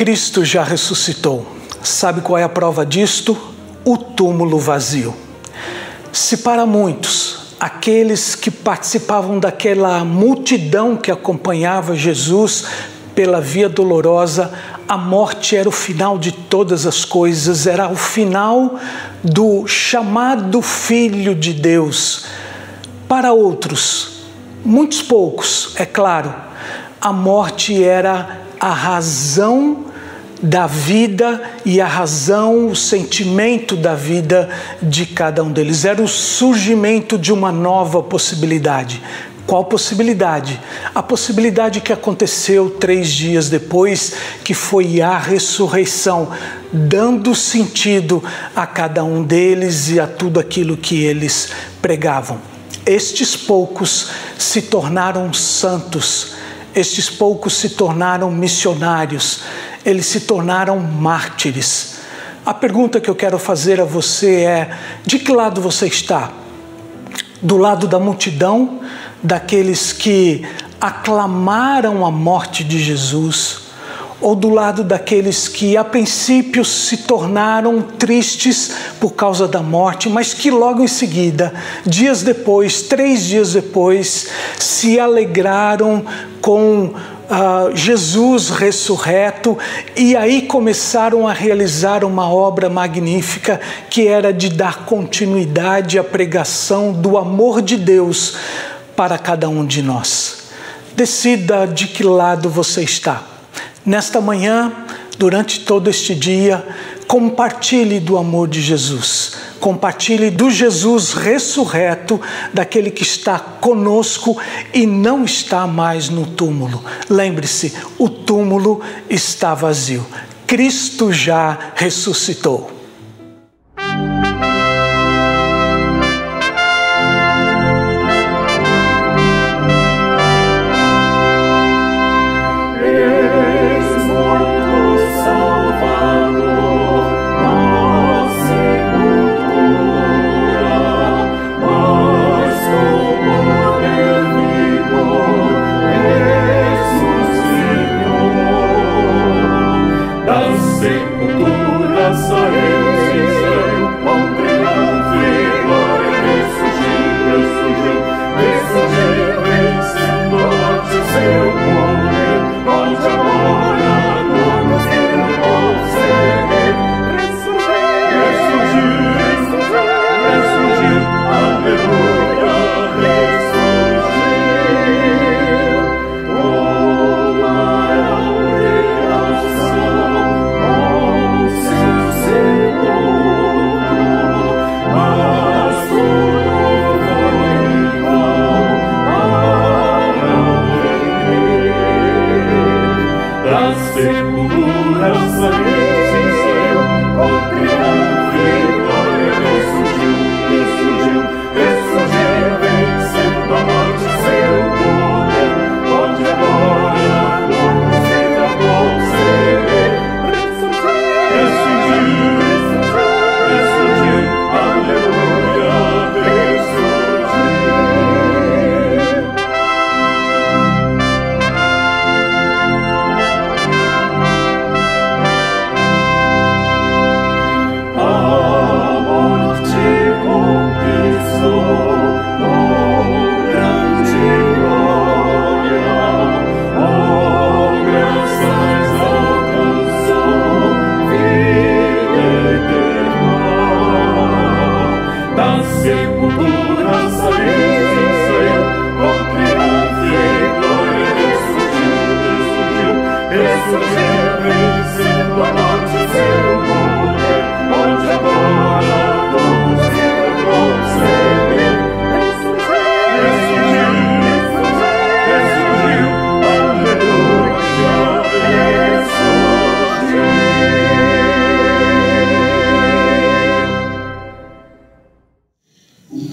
Cristo já ressuscitou. Sabe qual é a prova disto? O túmulo vazio. Se para muitos, aqueles que participavam daquela multidão que acompanhava Jesus pela via dolorosa, a morte era o final de todas as coisas, era o final do chamado Filho de Deus. Para outros, muitos poucos, é claro, a morte era a razão da vida e a razão, o sentimento da vida de cada um deles. Era o surgimento de uma nova possibilidade. Qual possibilidade? A possibilidade que aconteceu 3 dias depois, que foi a ressurreição, dando sentido a cada um deles e a tudo aquilo que eles pregavam. Estes poucos se tornaram santos, estes poucos se tornaram missionários, eles se tornaram mártires. A pergunta que eu quero fazer a você é: de que lado você está? Do lado da multidão, daqueles que aclamaram a morte de Jesus, ou do lado daqueles que a princípio se tornaram tristes por causa da morte, mas que logo em seguida, dias depois, 3 dias depois, se alegraram com Jesus ressurreto, e aí começaram a realizar uma obra magnífica que era de dar continuidade à pregação do amor de Deus para cada um de nós. Decida de que lado você está. Nesta manhã, durante todo este dia, compartilhe do amor de Jesus. Compartilhe do Jesus ressurreto, daquele que está conosco e não está mais no túmulo. Lembre-se, o túmulo está vazio. Cristo já ressuscitou.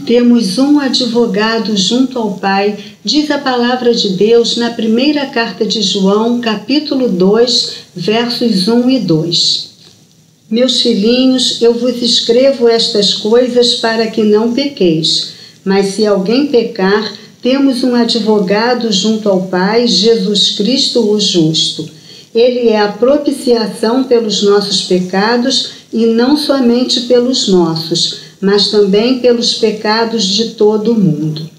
Temos um advogado junto ao Pai, diz a palavra de Deus na primeira carta de João, capítulo 2, versos 1 e 2. Meus filhinhos, eu vos escrevo estas coisas para que não pequeis. Mas se alguém pecar, temos um advogado junto ao Pai, Jesus Cristo o justo. Ele é a propiciação pelos nossos pecados, e não somente pelos nossos, mas também pelos pecados de todo o mundo.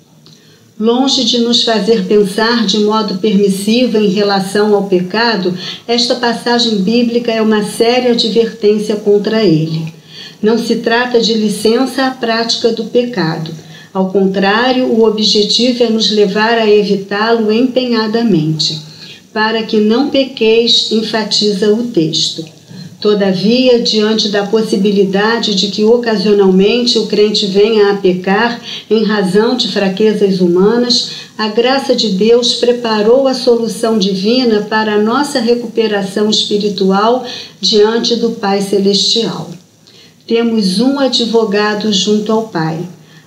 Longe de nos fazer pensar de modo permissivo em relação ao pecado, esta passagem bíblica é uma séria advertência contra ele. Não se trata de licença à prática do pecado. Ao contrário, o objetivo é nos levar a evitá-lo empenhadamente. Para que não pequeis, enfatiza o texto. Todavia, diante da possibilidade de que ocasionalmente o crente venha a pecar em razão de fraquezas humanas, a graça de Deus preparou a solução divina para a nossa recuperação espiritual diante do Pai Celestial. Temos um advogado junto ao Pai,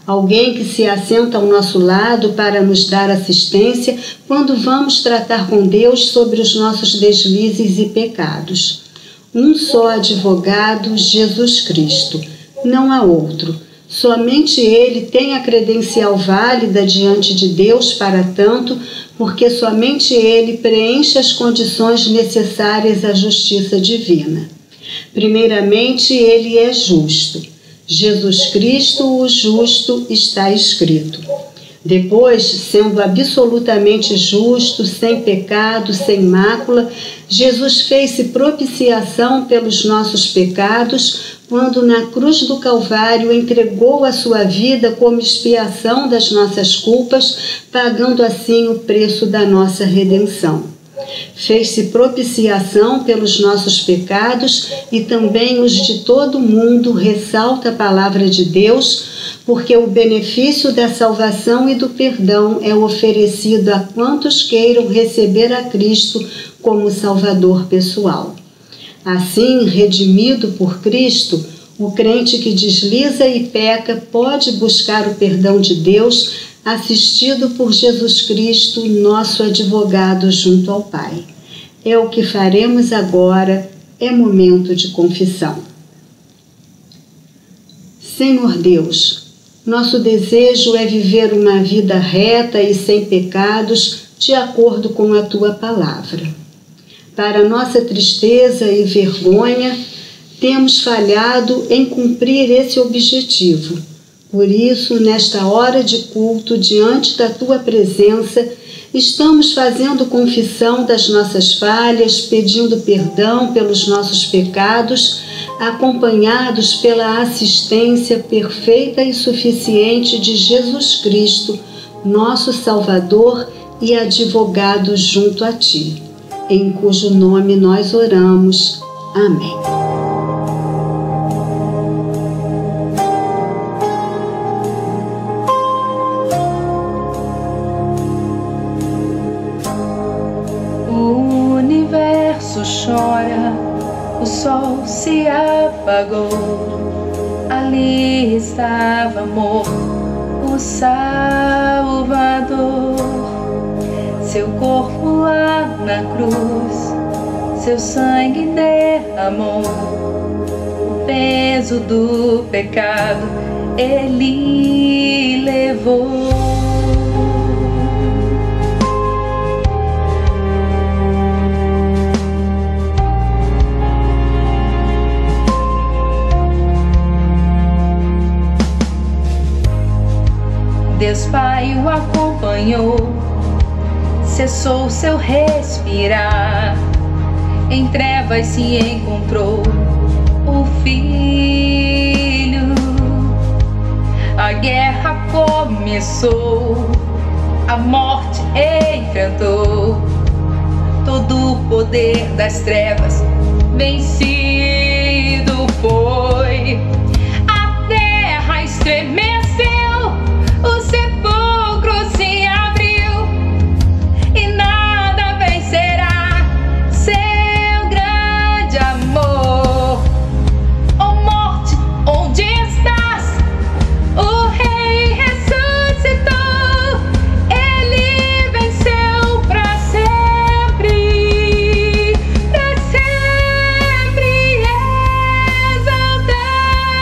alguém que se assenta ao nosso lado para nos dar assistência quando vamos tratar com Deus sobre os nossos deslizes e pecados. Um só advogado, Jesus Cristo, não há outro. Somente Ele tem a credencial válida diante de Deus para tanto, porque somente Ele preenche as condições necessárias à justiça divina. Primeiramente, Ele é justo. Jesus Cristo, o justo, está escrito. Depois, sendo absolutamente justo, sem pecado, sem mácula, Jesus fez-se propiciação pelos nossos pecados quando na cruz do Calvário entregou a sua vida como expiação das nossas culpas, pagando assim o preço da nossa redenção. Fez-se propiciação pelos nossos pecados e também os de todo mundo, ressalta a palavra de Deus, porque o benefício da salvação e do perdão é oferecido a quantos queiram receber a Cristo como Salvador pessoal. Assim, redimido por Cristo, o crente que desliza e peca pode buscar o perdão de Deus, assistido por Jesus Cristo, nosso advogado junto ao Pai. É o que faremos agora, é momento de confissão. Senhor Deus, nosso desejo é viver uma vida reta e sem pecados, de acordo com a Tua palavra. Para nossa tristeza e vergonha, temos falhado em cumprir esse objetivo. Por isso, nesta hora de culto, diante da Tua presença, estamos fazendo confissão das nossas falhas, pedindo perdão pelos nossos pecados, acompanhados pela assistência perfeita e suficiente de Jesus Cristo, nosso Salvador e advogado junto a Ti, em cujo nome nós oramos. Amém. O universo chora, o sol se apagou, ali estava amor, o Salvador. Seu corpo lá na cruz, seu sangue derramou, o peso do pecado Ele levou. Deus Pai o acompanhou, cessou seu respirar, em trevas se encontrou o Filho. A guerra começou, a morte enfrentou, todo o poder das trevas vencido foi. A terra estremeceu, o sepulcro se abriu e nada vencerá seu grande amor. Ó morte, onde estás? O Rei ressuscitou, Ele venceu para sempre exaltado.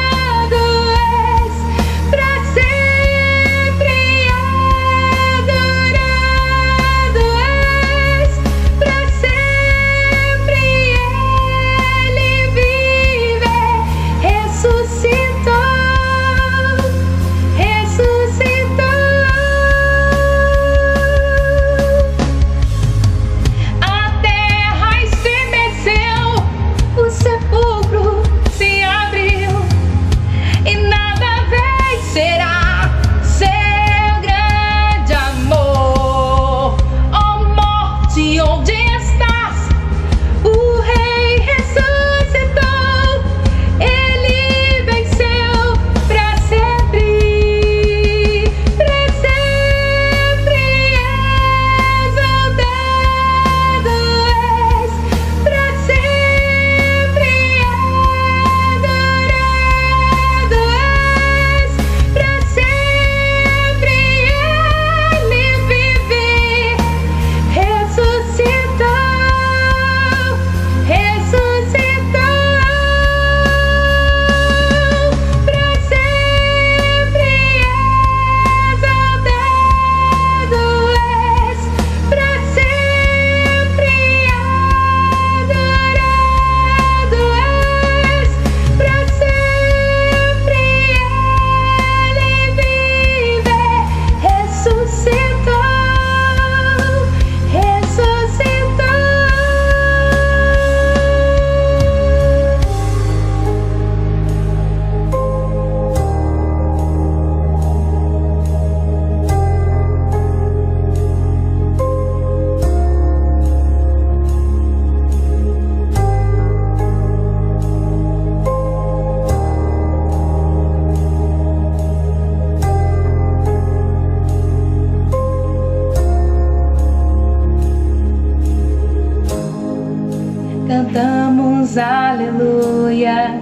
cantamos aleluia,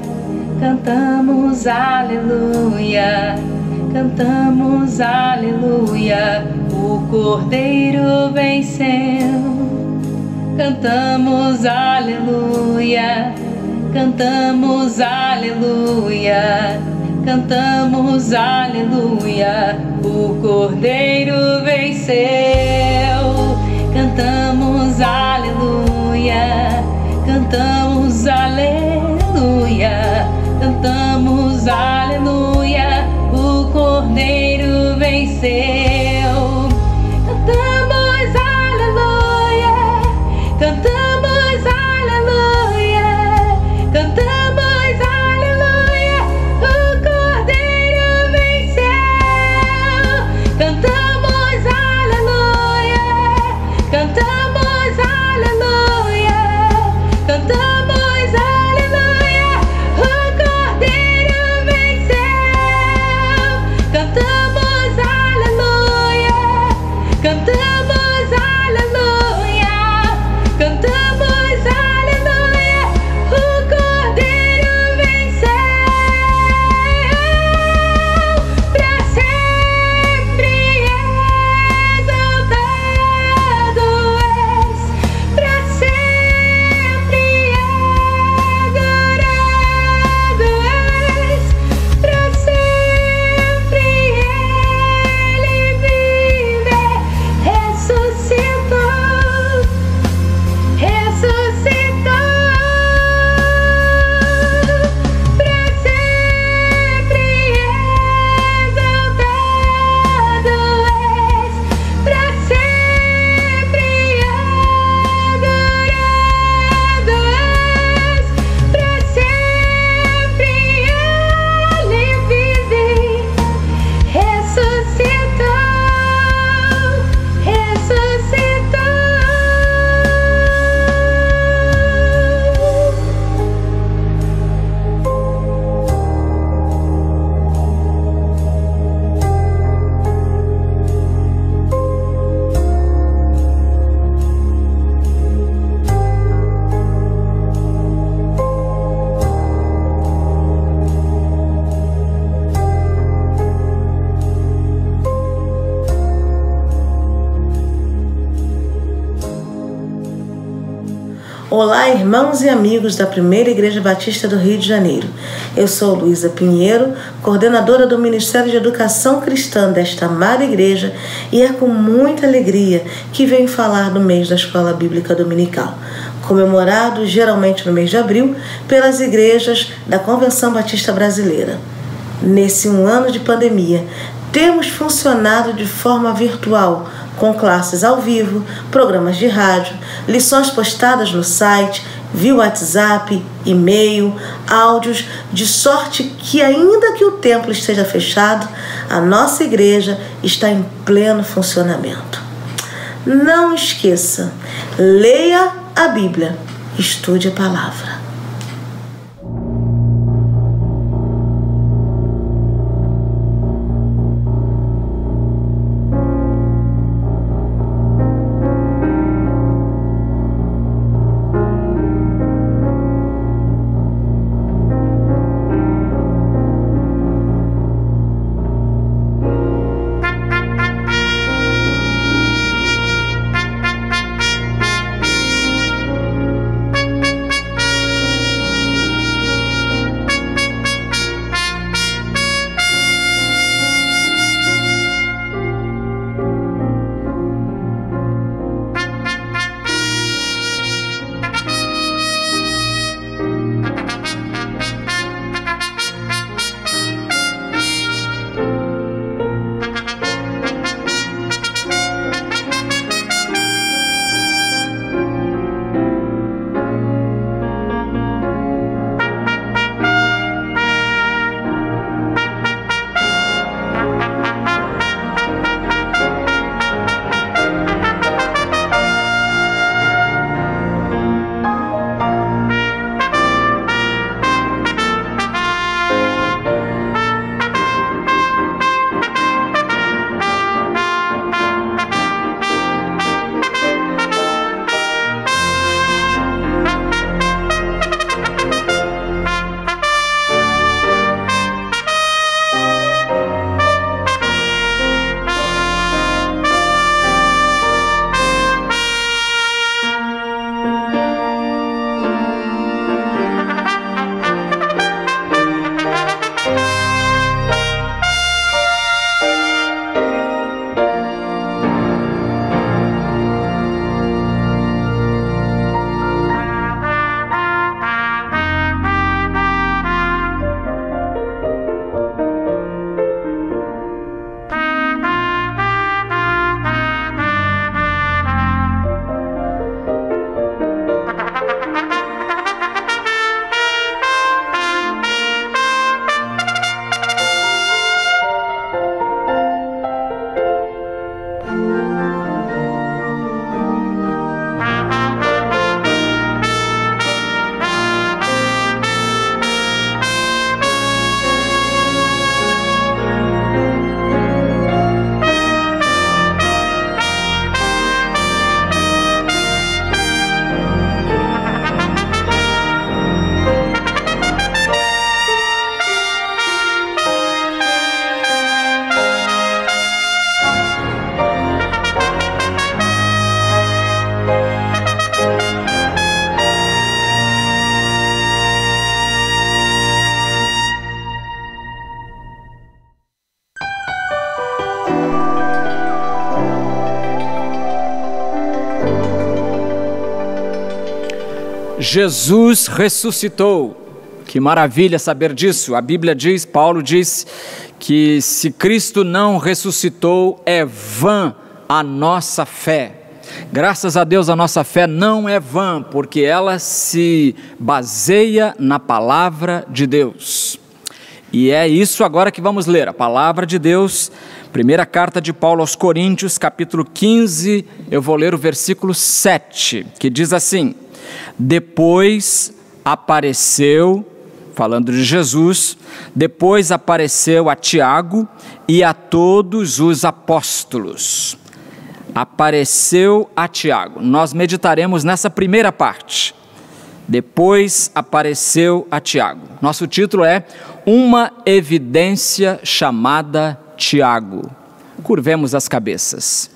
cantamos aleluia, cantamos aleluia, o Cordeiro venceu. Cantamos aleluia, cantamos aleluia, cantamos aleluia, o Cordeiro venceu. Cantamos aleluia, cantamos aleluia, cantamos aleluia, o Cordeiro venceu. Cantamos aleluia, cantamos aleluia, cantamos aleluia, o Cordeiro venceu. Cantamos aleluia, cantamos aleluia, cantamos aleluia, o Cordeiro venceu. Cantamos aleluia, cantamos aleluia, cantamos aleluia, o Cordeiro venceu. Pra sempre exaltado és, pra sempre adorado és, pra sempre Ele vive, ressuscitou, ressuscitou. Pra sempre exaltado és, pra sempre adorado és, pra sempre Ele vive, ressuscitou, ressuscitou. Olá, irmãos e amigos da Primeira Igreja Batista do Rio de Janeiro. Eu sou Luísa Pinheiro, coordenadora do Ministério de Educação Cristã desta amada igreja, e é com muita alegria que venho falar do mês da Escola Bíblica Dominical, comemorado geralmente no mês de abril pelas igrejas da Convenção Batista Brasileira. Nesse ano de pandemia, temos funcionado de forma virtual, com classes ao vivo, programas de rádio, lições postadas no site, via WhatsApp, e-mail, áudios, de sorte que, ainda que o templo esteja fechado, a nossa igreja está em pleno funcionamento. Não esqueça, leia a Bíblia, estude a palavra. Jesus ressuscitou. Que maravilha saber disso. A Bíblia diz, Paulo diz, que se Cristo não ressuscitou, é vã a nossa fé. Graças a Deus a nossa fé não é vã, porque ela se baseia na palavra de Deus. E é isso agora que vamos ler, a palavra de Deus, primeira carta de Paulo aos Coríntios, capítulo 15, eu vou ler o versículo 7, que diz assim: depois apareceu, falando de Jesus, depois apareceu a Tiago e a todos os apóstolos. Apareceu a Tiago. Nós meditaremos nessa primeira parte. Depois apareceu a Tiago. Nosso título é Uma Evidência Chamada Tiago. Curvemos as cabeças.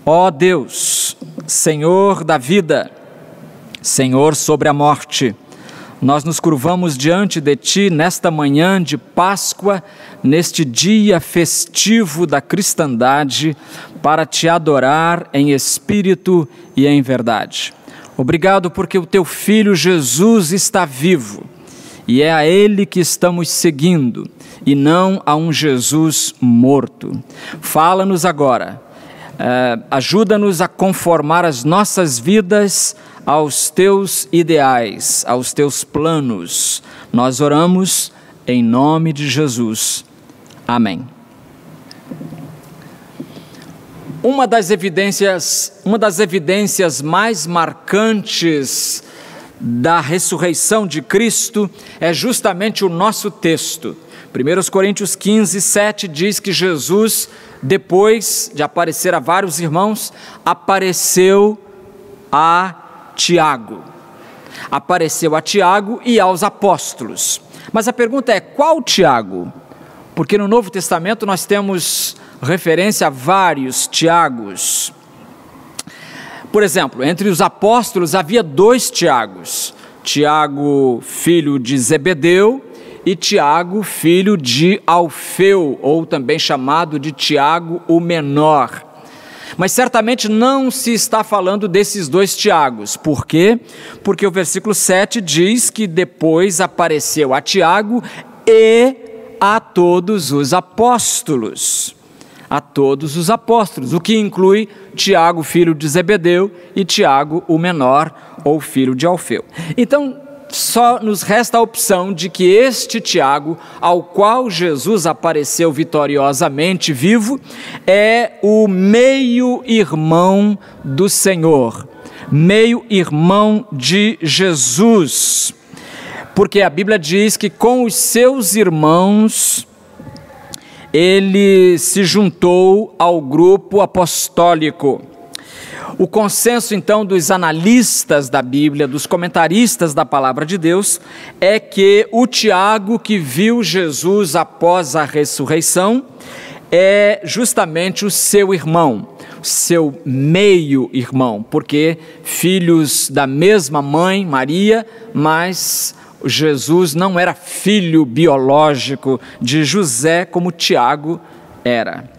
Ó Deus, Senhor da vida, Senhor sobre a morte, nós nos curvamos diante de Ti nesta manhã de Páscoa, neste dia festivo da cristandade, para Te adorar em espírito e em verdade. Obrigado porque o Teu Filho Jesus está vivo e é a Ele que estamos seguindo e não a um Jesus morto. Fala-nos agora, ajuda-nos a conformar as nossas vidas aos Teus ideais, aos Teus planos. Nós oramos em nome de Jesus. Amém. Uma das evidências mais marcantes da ressurreição de Cristo é justamente o nosso texto. 1 Coríntios 15, 7 diz que Jesus, depois de aparecer a vários irmãos, apareceu a Tiago. Apareceu a Tiago e aos apóstolos. Mas a pergunta é, qual Tiago? Porque no Novo Testamento nós temos referência a vários Tiagos. Por exemplo, entre os apóstolos havia 2 Tiagos. Tiago, filho de Zebedeu, e Tiago, filho de Alfeu, ou também chamado de Tiago o Menor. Mas certamente não se está falando desses 2 Tiagos. Por quê? Porque o versículo 7 diz que depois apareceu a Tiago e a todos os apóstolos. A todos os apóstolos, o que inclui Tiago, filho de Zebedeu, e Tiago o Menor, ou filho de Alfeu. Então, só nos resta a opção de que este Tiago, ao qual Jesus apareceu vitoriosamente vivo, é o meio-irmão do Senhor, meio-irmão de Jesus, porque a Bíblia diz que com os seus irmãos ele se juntou ao grupo apostólico. O consenso, então, dos analistas da Bíblia, dos comentaristas da Palavra de Deus, é que o Tiago que viu Jesus após a ressurreição é justamente o seu irmão, seu meio-irmão, porque filhos da mesma mãe, Maria, mas Jesus não era filho biológico de José como Tiago era.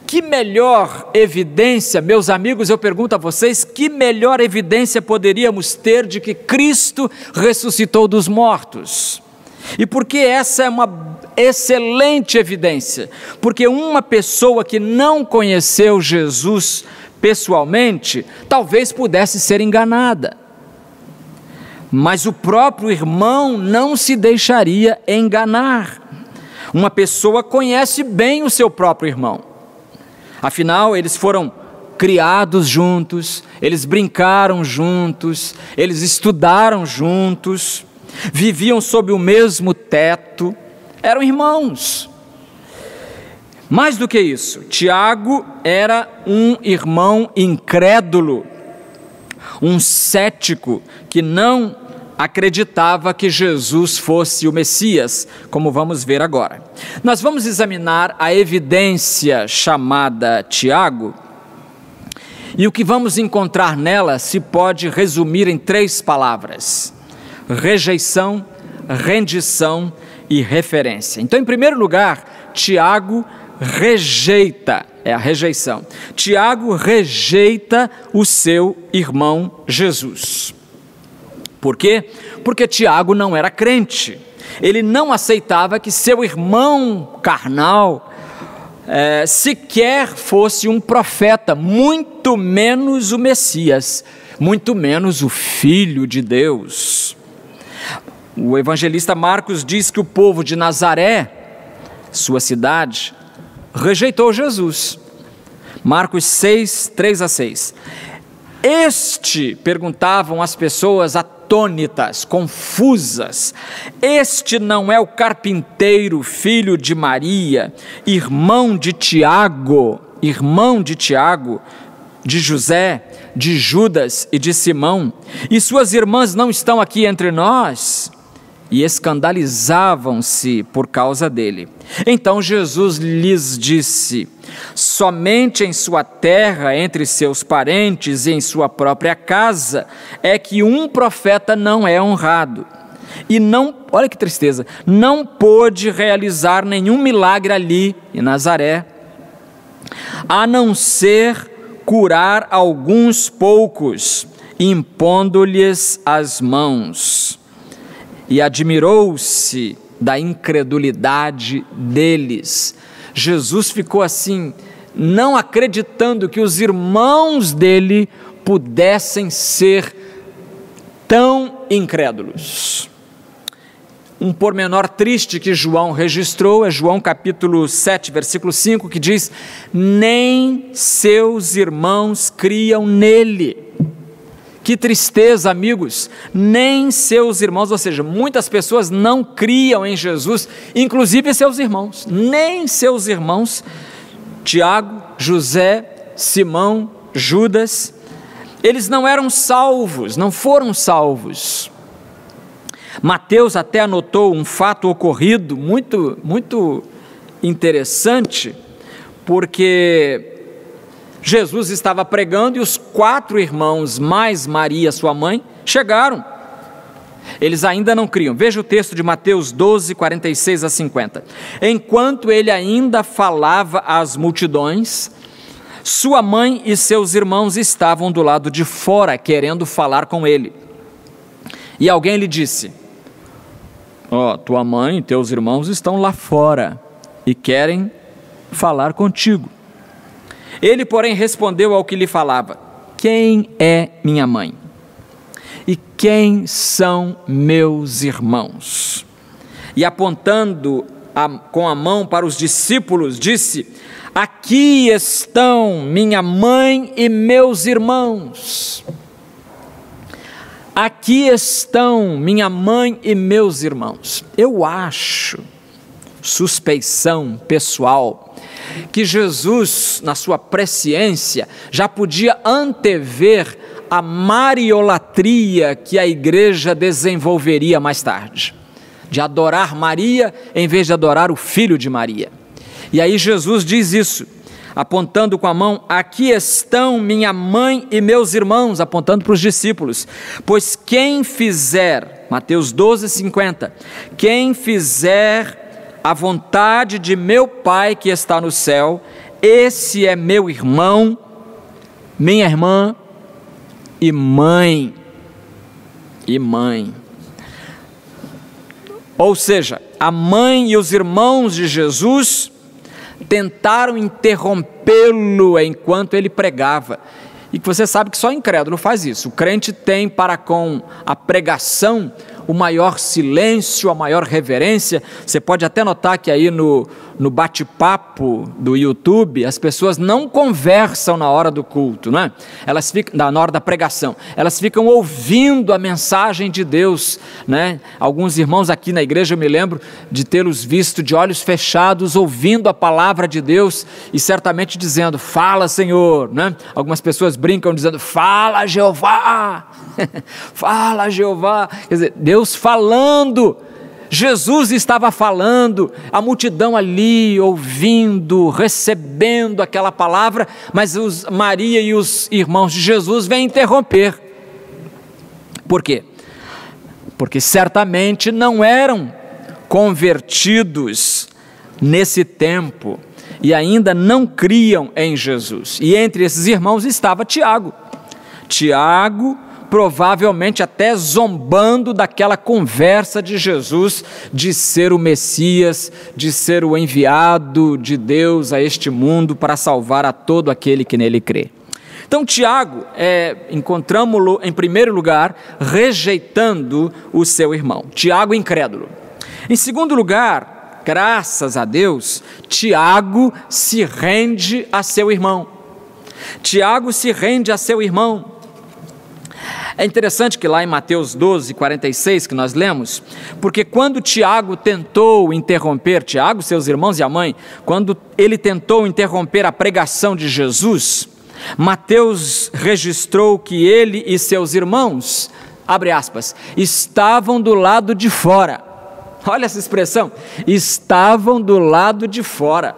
Que melhor evidência, meus amigos, eu pergunto a vocês, que melhor evidência poderíamos ter de que Cristo ressuscitou dos mortos? E por que essa é uma excelente evidência? Porque uma pessoa que não conheceu Jesus pessoalmente, talvez pudesse ser enganada. Mas o próprio irmão não se deixaria enganar. Uma pessoa conhece bem o seu próprio irmão. Afinal, eles foram criados juntos, eles brincaram juntos, eles estudaram juntos, viviam sob o mesmo teto, eram irmãos. Mais do que isso, Tiago era um irmão incrédulo, um cético que não acreditava que Jesus fosse o Messias, como vamos ver agora. Nós vamos examinar a evidência chamada Tiago, e o que vamos encontrar nela se pode resumir em 3 palavras: rejeição, rendição e referência. Então, em primeiro lugar, Tiago rejeita, é a rejeição. Tiago rejeita o seu irmão Jesus. Por quê? Porque Tiago não era crente. Ele não aceitava que seu irmão carnal sequer fosse um profeta, muito menos o Messias, muito menos o Filho de Deus. O evangelista Marcos diz que o povo de Nazaré, sua cidade, rejeitou Jesus. Marcos 6, 3-6. Perguntavam as pessoas atônitas, confusas, este não é o carpinteiro, filho de Maria, irmão de Tiago, de José, de Judas e de Simão, e suas irmãs não estão aqui entre nós? E escandalizavam-se por causa dele. Então Jesus lhes disse: somente em sua terra, entre seus parentes e em sua própria casa, é que um profeta não é honrado. E não, olha que tristeza, não pôde realizar nenhum milagre ali em Nazaré, a não ser curar alguns poucos, impondo-lhes as mãos. E admirou-se da incredulidade deles. Jesus ficou assim, não acreditando que os irmãos dele pudessem ser tão incrédulos. Um pormenor triste que João registrou é João capítulo 7, versículo 5, que diz: nem seus irmãos criam nele. Que tristeza, amigos, nem seus irmãos, ou seja, muitas pessoas não criam em Jesus, inclusive seus irmãos, nem seus irmãos, Tiago, José, Simão, Judas, eles não eram salvos, não foram salvos. Mateus até anotou um fato ocorrido muito interessante, porque Jesus estava pregando e os 4 irmãos, mais Maria, sua mãe, chegaram. Eles ainda não criam. Veja o texto de Mateus 12, 46-50. Enquanto ele ainda falava às multidões, sua mãe e seus irmãos estavam do lado de fora, querendo falar com ele. E alguém lhe disse: tua mãe e teus irmãos estão lá fora e querem falar contigo. Ele, porém, respondeu ao que lhe falava: quem é minha mãe? E quem são meus irmãos? E apontando com a mão para os discípulos, disse: aqui estão minha mãe e meus irmãos. Aqui estão minha mãe e meus irmãos. Eu acho, suspeição pessoal, que Jesus, na sua presciência, já podia antever a mariolatria que a igreja desenvolveria mais tarde, de adorar Maria em vez de adorar o filho de Maria. E aí Jesus diz isso, apontando com a mão: aqui estão minha mãe e meus irmãos, apontando para os discípulos, pois quem fizer, Mateus 12, 50, quem fizer a vontade de meu Pai que está no céu, esse é meu irmão, minha irmã e mãe. Ou seja, a mãe e os irmãos de Jesus tentaram interrompê-lo enquanto ele pregava. E você sabe que só incrédulo faz isso. O crente tem para com a pregação o maior silêncio, a maior reverência. Você pode até notar que aí no bate-papo do YouTube, as pessoas não conversam na hora do culto, não é? Elas ficam, na hora da pregação, elas ficam ouvindo a mensagem de Deus, né? Alguns irmãos aqui na igreja, eu me lembro de tê-los visto de olhos fechados, ouvindo a palavra de Deus e certamente dizendo: fala, Senhor, né? Algumas pessoas brincam dizendo: fala, Jeová, fala, Jeová. Quer dizer, Deus falando, Jesus estava falando, a multidão ali ouvindo, recebendo aquela palavra, mas Maria e os irmãos de Jesus vêm interromper. Por quê? Porque certamente não eram convertidos nesse tempo e ainda não criam em Jesus. E entre esses irmãos estava Tiago, provavelmente até zombando daquela conversa de Jesus de ser o Messias, de ser o enviado de Deus a este mundo para salvar a todo aquele que nele crê. Então Tiago, encontramos-lo em primeiro lugar rejeitando o seu irmão, Tiago incrédulo. Em segundo lugar, graças a Deus, Tiago se rende a seu irmão. Tiago se rende a seu irmão. É interessante que lá em Mateus 12, 46, que nós lemos, porque quando Tiago tentou interromper, Tiago, seus irmãos e a mãe, quando ele tentou interromper a pregação de Jesus, Mateus registrou que ele e seus irmãos, abre aspas, estavam do lado de fora. Olha essa expressão, estavam do lado de fora.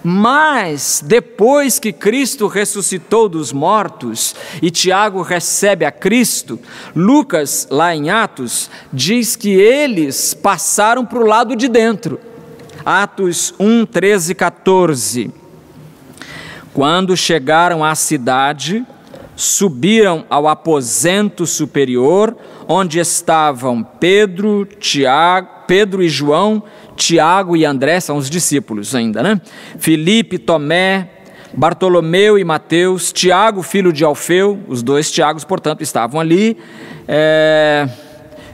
Mas depois que Cristo ressuscitou dos mortos e Tiago recebe a Cristo, Lucas, lá em Atos, diz que eles passaram para o lado de dentro. Atos 1, 13 e 14. Quando chegaram à cidade, subiram ao aposento superior, onde estavam Pedro e João, Tiago e André, são os discípulos ainda, né? Filipe, Tomé, Bartolomeu e Mateus, Tiago, filho de Alfeu, os dois Tiagos, portanto, estavam ali,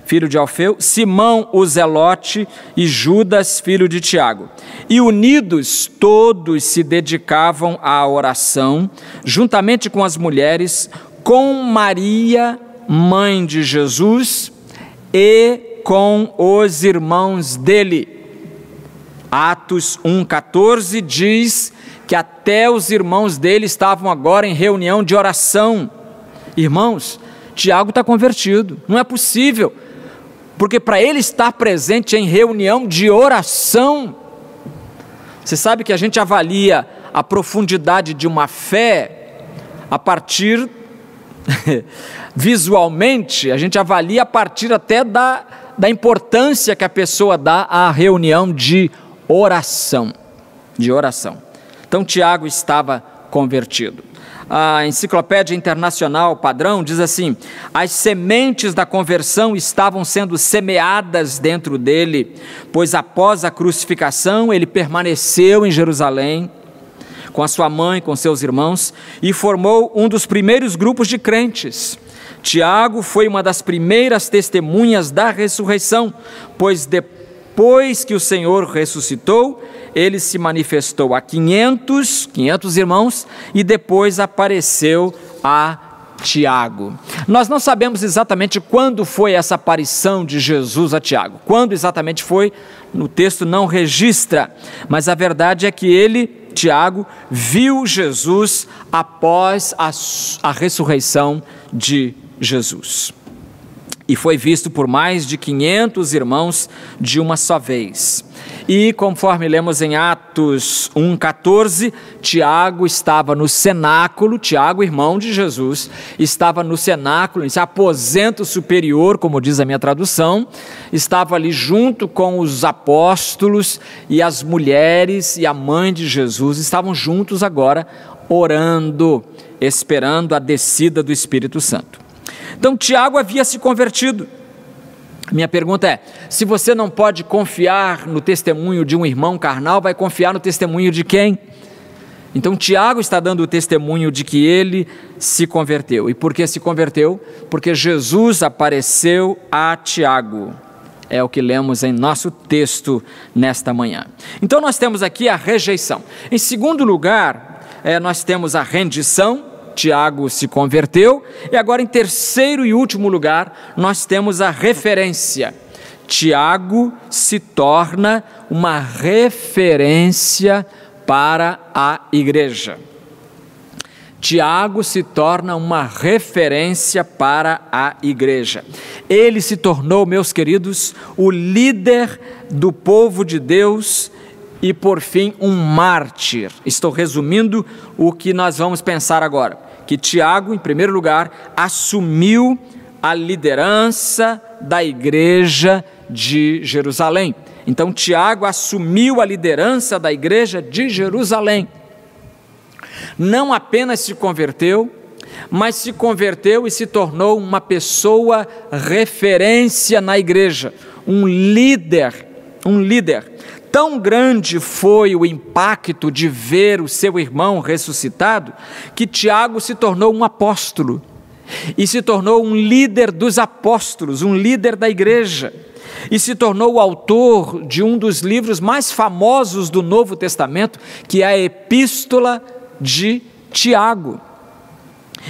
filho de Alfeu, Simão o Zelote e Judas, filho de Tiago. E unidos todos se dedicavam à oração, juntamente com as mulheres, com Maria, mãe de Jesus, e com os irmãos dele. Atos 1,14 diz que até os irmãos dele estavam agora em reunião de oração. Irmãos, Tiago está convertido, não é possível, porque para ele estar presente em reunião de oração, você sabe que a gente avalia a profundidade de uma fé a partir, visualmente, a gente avalia a partir até da importância que a pessoa dá à reunião de oração. Então Tiago estava convertido. A Enciclopédia Internacional Padrão diz assim: as sementes da conversão estavam sendo semeadas dentro dele, pois após a crucificação ele permaneceu em Jerusalém com a sua mãe, com seus irmãos, e formou um dos primeiros grupos de crentes. Tiago foi uma das primeiras testemunhas da ressurreição, pois depois que o Senhor ressuscitou, ele se manifestou a 500 irmãos e depois apareceu a Tiago. Nós não sabemos exatamente quando foi essa aparição de Jesus a Tiago. Quando exatamente foi, no texto não registra, mas a verdade é que ele, Tiago, viu Jesus após a ressurreição de Jesus. E foi visto por mais de 500 irmãos de uma só vez. E conforme lemos em Atos 1,14, Tiago estava no cenáculo, Tiago, irmão de Jesus, estava no cenáculo, nesse aposento superior, como diz a minha tradução, estava ali junto com os apóstolos e as mulheres e a mãe de Jesus, estavam juntos agora, orando, esperando a descida do Espírito Santo. Então Tiago havia se convertido. Minha pergunta é: se você não pode confiar no testemunho de um irmão carnal, vai confiar no testemunho de quem? Então Tiago está dando o testemunho de que ele se converteu. E por que se converteu? Porque Jesus apareceu a Tiago. É o que lemos em nosso texto nesta manhã. Então nós temos aqui a rejeição. Em segundo lugar, nós temos a rendição. Tiago se converteu, e agora em terceiro e último lugar, nós temos a referência. Tiago se torna uma referência para a igreja. Tiago se torna uma referência para a igreja. Ele se tornou, meus queridos, o líder do povo de Deus e, por fim, um mártir. Estou resumindo o que nós vamos pensar agora. Que Tiago, em primeiro lugar, assumiu a liderança da igreja de Jerusalém. Então, Tiago assumiu a liderança da igreja de Jerusalém. Não apenas se converteu, mas se converteu e se tornou uma pessoa referência na igreja, um líder. Tão grande foi o impacto de ver o seu irmão ressuscitado, que Tiago se tornou um apóstolo, e se tornou um líder dos apóstolos, um líder da igreja, e se tornou o autor de um dos livros mais famosos do Novo Testamento, que é a Epístola de Tiago.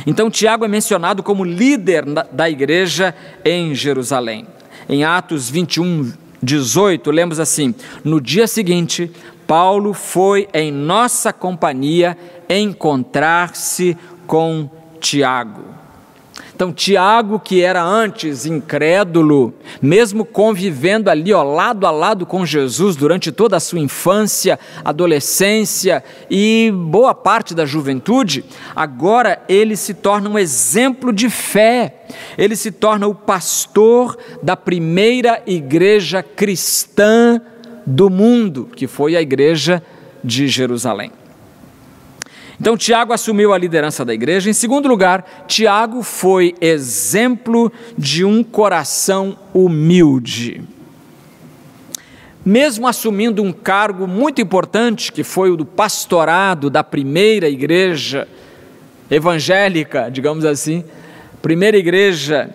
Então Tiago é mencionado como líder da igreja em Jerusalém. Em Atos 21:18, lemos assim: no dia seguinte, Paulo foi em nossa companhia encontrar-se com Tiago. Então Tiago, que era antes incrédulo, mesmo convivendo ali lado a lado com Jesus durante toda a sua infância, adolescência e boa parte da juventude, agora ele se torna um exemplo de fé. Ele se torna o pastor da primeira igreja cristã do mundo, que foi a igreja de Jerusalém. Então Tiago assumiu a liderança da igreja. Em segundo lugar, Tiago foi exemplo de um coração humilde. Mesmo assumindo um cargo muito importante, que foi o do pastorado da primeira igreja evangélica, digamos assim, primeira igreja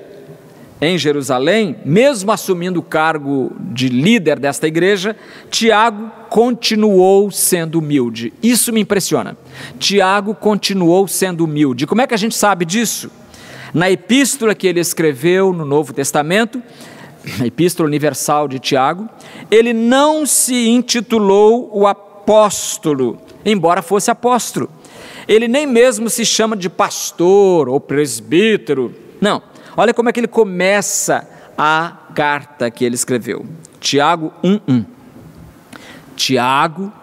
em Jerusalém, mesmo assumindo o cargo de líder desta igreja, Tiago continuou sendo humilde. Isso me impressiona. Tiago continuou sendo humilde. Como é que a gente sabe disso? Na epístola que ele escreveu no Novo Testamento, a Epístola Universal de Tiago, ele não se intitulou o apóstolo, embora fosse apóstolo. Ele nem mesmo se chama de pastor ou presbítero. Não. Olha como é que ele começa a carta que ele escreveu. Tiago 1:1. Tiago,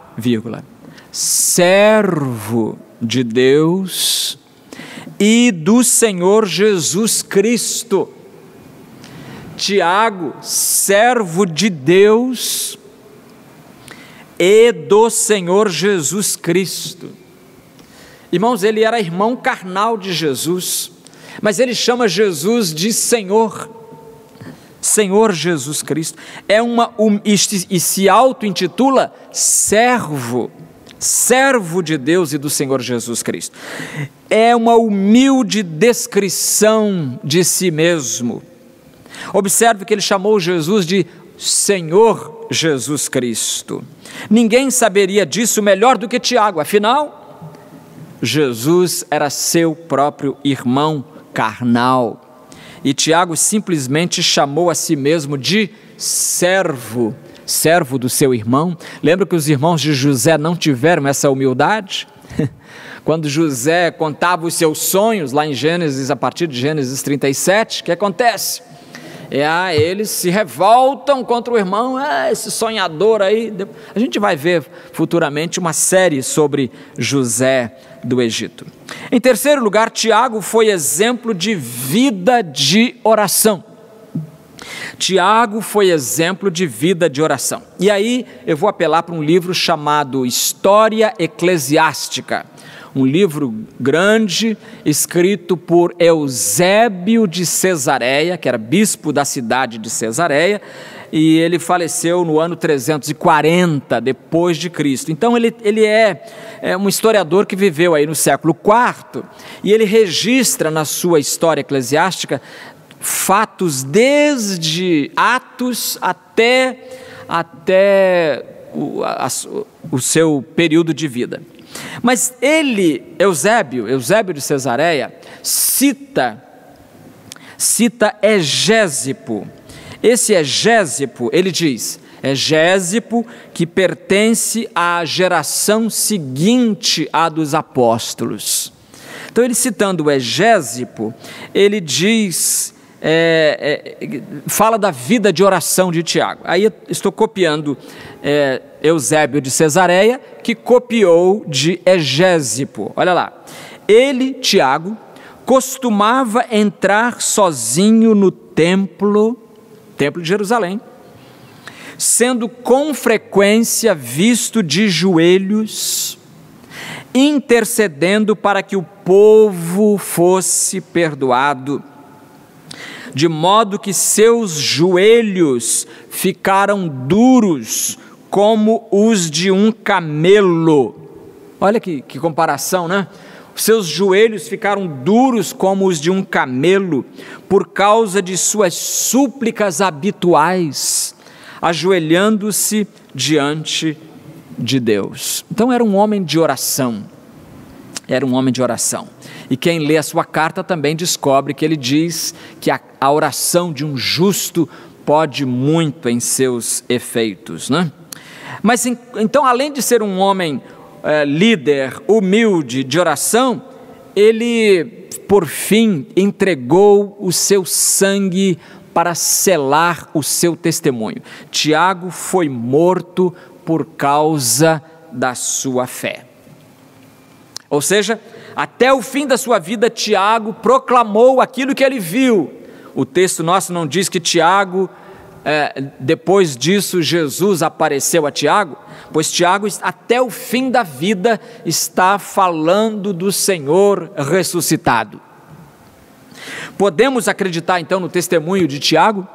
servo de Deus e do Senhor Jesus Cristo. Tiago, servo de Deus e do Senhor Jesus Cristo. Irmãos, ele era irmão carnal de Jesus, mas ele chama Jesus de Senhor, Senhor Jesus Cristo. E se auto-intitula servo de Deus e do Senhor Jesus Cristo. É uma humilde descrição de si mesmo. Observe que ele chamou Jesus de Senhor Jesus Cristo. Ninguém saberia disso melhor do que Tiago, afinal, Jesus era seu próprio irmão carnal, e Tiago simplesmente chamou a si mesmo de servo do seu irmão. Lembra que os irmãos de José não tiveram essa humildade? Quando José contava os seus sonhos, lá em Gênesis, a partir de Gênesis 37, o que acontece? Eles se revoltam contra o irmão, esse sonhador aí. A gente vai ver futuramente uma série sobre José do Egito. Em terceiro lugar, Tiago foi exemplo de vida de oração. Tiago foi exemplo de vida de oração. E aí eu vou apelar para um livro chamado História Eclesiástica, um livro grande, escrito por Eusébio de Cesareia, que era bispo da cidade de Cesareia, e ele faleceu no ano 340 depois de Cristo. Então ele é um historiador que viveu aí no século IV, e ele registra na sua História Eclesiástica fatos desde Atos até o seu período de vida. Mas Eusébio de Cesareia, cita Egésipo. Esse Egésipo, ele diz, Egésipo que pertence à geração seguinte à dos apóstolos. Então ele citando Egésipo, ele diz, fala da vida de oração de Tiago. Aí eu estou copiando Eusébio de Cesareia, que copiou de Egésipo. Olha lá, ele, Tiago, costumava entrar sozinho no templo de Jerusalém, sendo com frequência visto de joelhos, intercedendo para que o povo fosse perdoado, de modo que seus joelhos ficaram duros como os de um camelo. Olha que comparação, né? Seus joelhos ficaram duros como os de um camelo, por causa de suas súplicas habituais, ajoelhando-se diante de Deus. Então era um homem de oração. Era um homem de oração. E quem lê a sua carta também descobre que ele diz que a oração de um justo pode muito em seus efeitos, né? Mas então, além de ser um homem líder, humilde, de oração, ele, por fim, entregou o seu sangue para selar o seu testemunho. Tiago foi morto por causa da sua fé. Ou seja, até o fim da sua vida, Tiago proclamou aquilo que ele viu. O texto nosso não diz que Tiago, depois disso, Jesus apareceu a Tiago, pois Tiago, até o fim da vida, está falando do Senhor ressuscitado. Podemos acreditar então no testemunho de Tiago?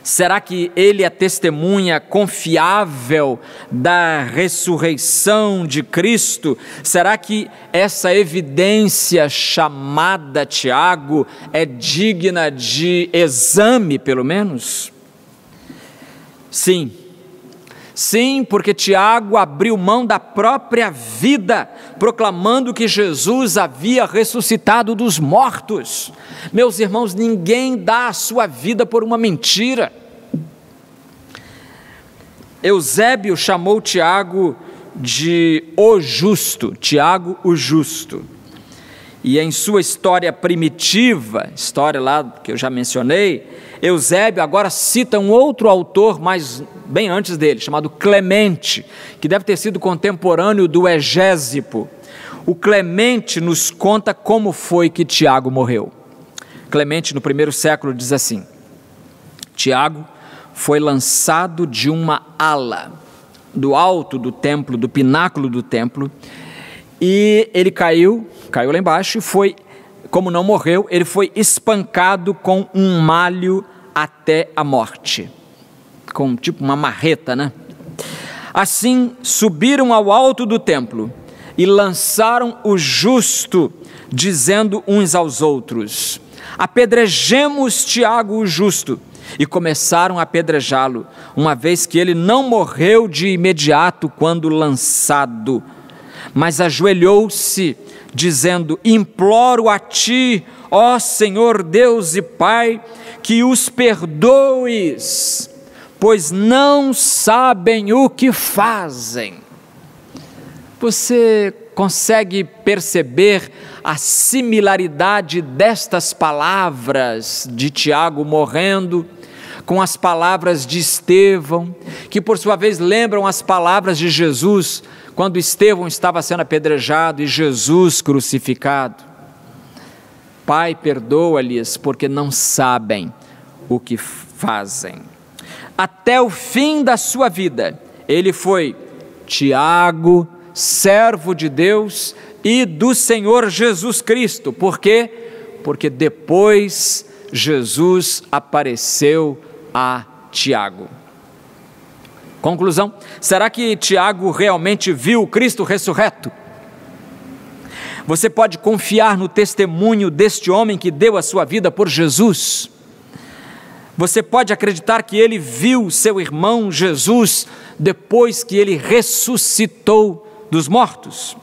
Será que ele é testemunha confiável da ressurreição de Cristo? Será que essa evidência chamada Tiago é digna de exame, pelo menos? Sim. Sim, porque Tiago abriu mão da própria vida, proclamando que Jesus havia ressuscitado dos mortos. Meus irmãos, ninguém dá a sua vida por uma mentira. Eusébio chamou Tiago de o justo, Tiago o justo. E em sua história primitiva, história lá que eu já mencionei, Eusébio agora cita um outro autor, mas bem antes dele, chamado Clemente, que deve ter sido contemporâneo do Egésipo. O Clemente nos conta como foi que Tiago morreu. Clemente, no primeiro século, diz assim: Tiago foi lançado de uma ala do alto do templo, do pináculo do templo, e ele caiu lá embaixo e foi, como não morreu, ele foi espancado com um malho até a morte, com tipo uma marreta, né? Assim subiram ao alto do templo e lançaram o justo, dizendo uns aos outros: apedrejemos Tiago o justo. E começaram a apedrejá-lo, uma vez que ele não morreu de imediato quando lançado, mas ajoelhou-se, dizendo: imploro a ti, ó Senhor Deus e Pai, que os perdoes, pois não sabem o que fazem. Você consegue perceber a similaridade destas palavras de Tiago morrendo com as palavras de Estevão, que por sua vez lembram as palavras de Jesus, quando Estevão estava sendo apedrejado e Jesus crucificado? Pai, perdoa-lhes, porque não sabem o que fazem. Até o fim da sua vida, ele foi Tiago, servo de Deus e do Senhor Jesus Cristo. Por quê? Porque depois Jesus apareceu a Tiago. Conclusão: será que Tiago realmente viu Cristo ressurreto? Você pode confiar no testemunho deste homem que deu a sua vida por Jesus? Você pode acreditar que ele viu seu irmão Jesus depois que ele ressuscitou dos mortos?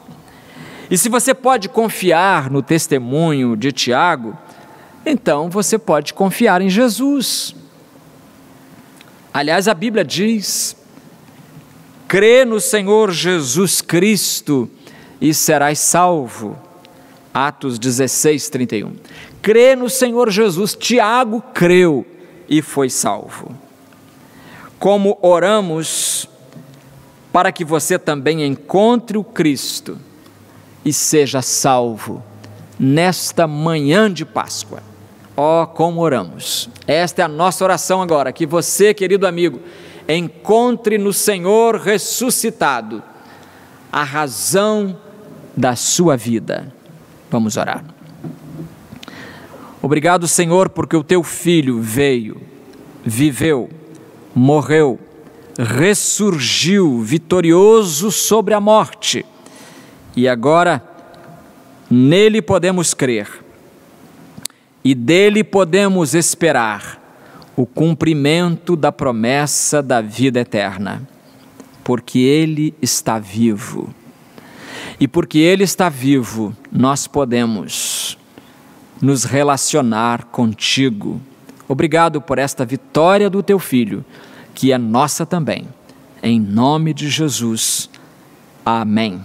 E se você pode confiar no testemunho de Tiago, então você pode confiar em Jesus. Aliás, a Bíblia diz: crê no Senhor Jesus Cristo e serás salvo. Atos 16, 31. Crê no Senhor Jesus. Tiago creu e foi salvo. Como oramos para que você também encontre o Cristo e seja salvo nesta manhã de Páscoa. Oh, como oramos! Esta é a nossa oração agora, que você, querido amigo, encontre no Senhor ressuscitado a razão da sua vida. Vamos orar. Obrigado, Senhor, porque o Teu Filho veio, viveu, morreu, ressurgiu vitorioso sobre a morte. E agora, nele podemos crer e dele podemos esperar o cumprimento da promessa da vida eterna, porque Ele está vivo. E porque Ele está vivo, nós podemos nos relacionar contigo. Obrigado por esta vitória do Teu Filho, que é nossa também. Em nome de Jesus. Amém.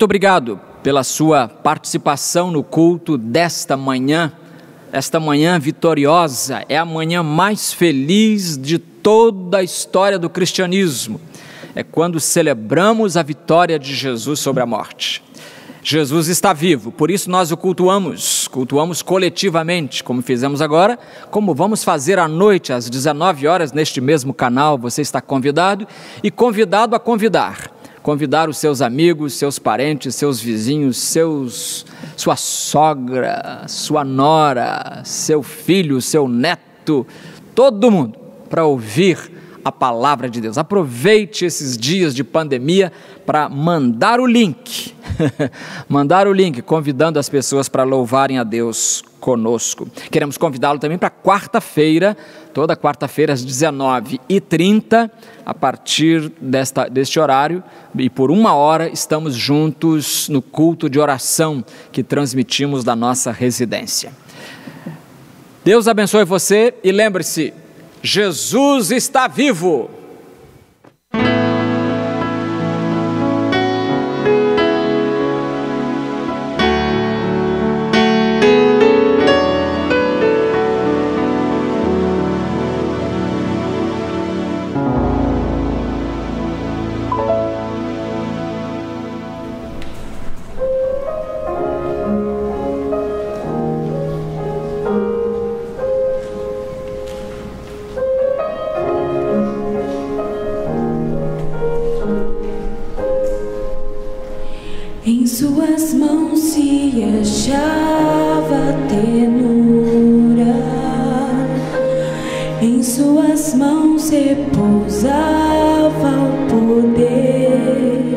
Muito obrigado pela sua participação no culto desta manhã. esta manhã vitoriosa, é a manhã mais feliz de toda a história do cristianismo. É quando celebramos a vitória de Jesus sobre a morte. Jesus está vivo, por isso nós o cultuamos coletivamente, como fizemos agora, como vamos fazer à noite, às 19 horas, neste mesmo canal. Você está convidado e convidado a convidar os seus amigos, seus parentes, seus vizinhos, sua sogra, sua nora, seu filho, seu neto, todo mundo, para ouvir a palavra de Deus. Aproveite esses dias de pandemia para mandar o link, convidando as pessoas para louvarem a Deus conosco. Queremos convidá-lo também para quarta-feira, toda quarta-feira às 19h30, a partir deste horário, e por 1 hora estamos juntos no culto de oração que transmitimos da nossa residência. Deus abençoe você e lembre-se, Jesus está vivo! Em suas mãos se achava ternura, em suas mãos repousava o poder,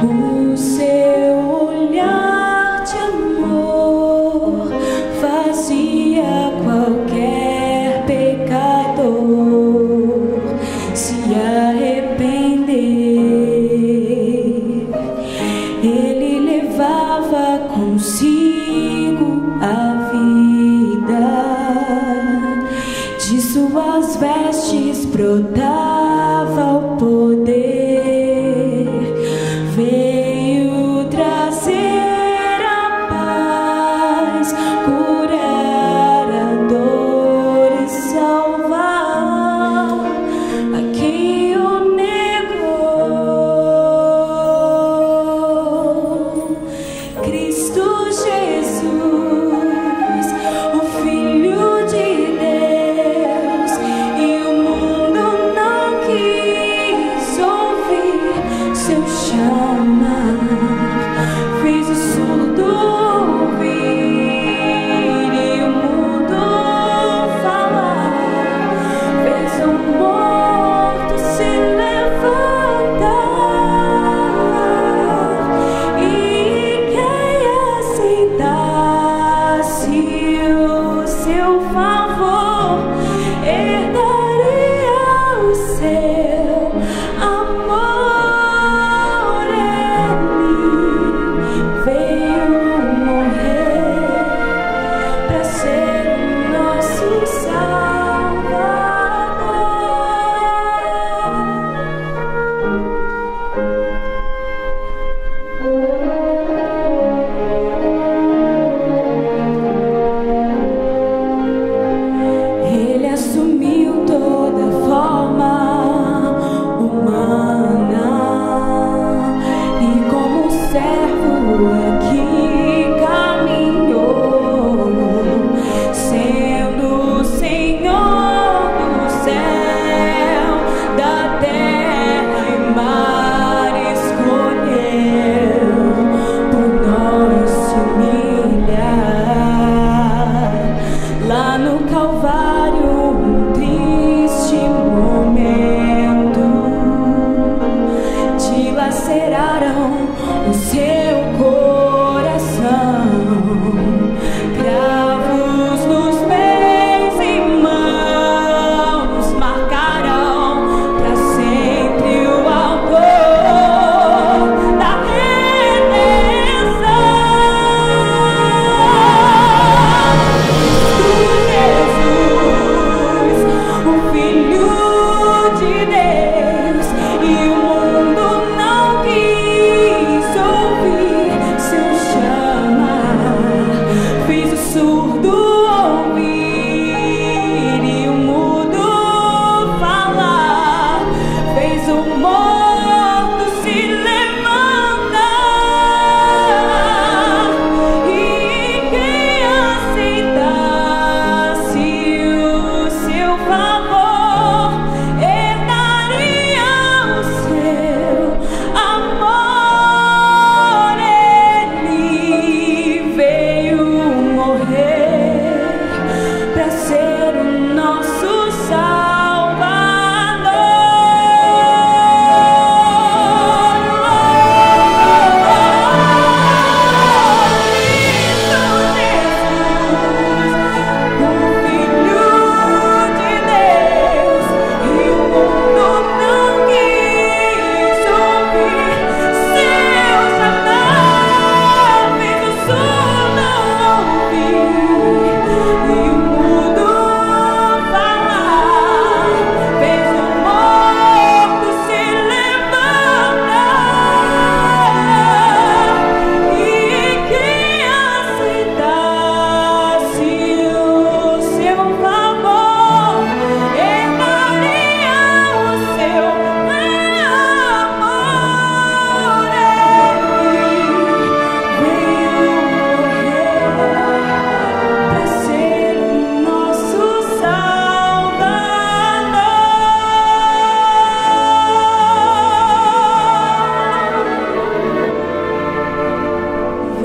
o seu olhar de amor fazia qualquer pecador se arrepender. Ele levava consigo a vida, de suas vestes brotava o poder, veio trazer a paz, curar a dor e salvar a quem o negou. Cristo Jesus, o Filho de Deus, e o mundo não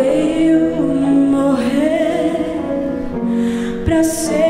veio morrer pra ser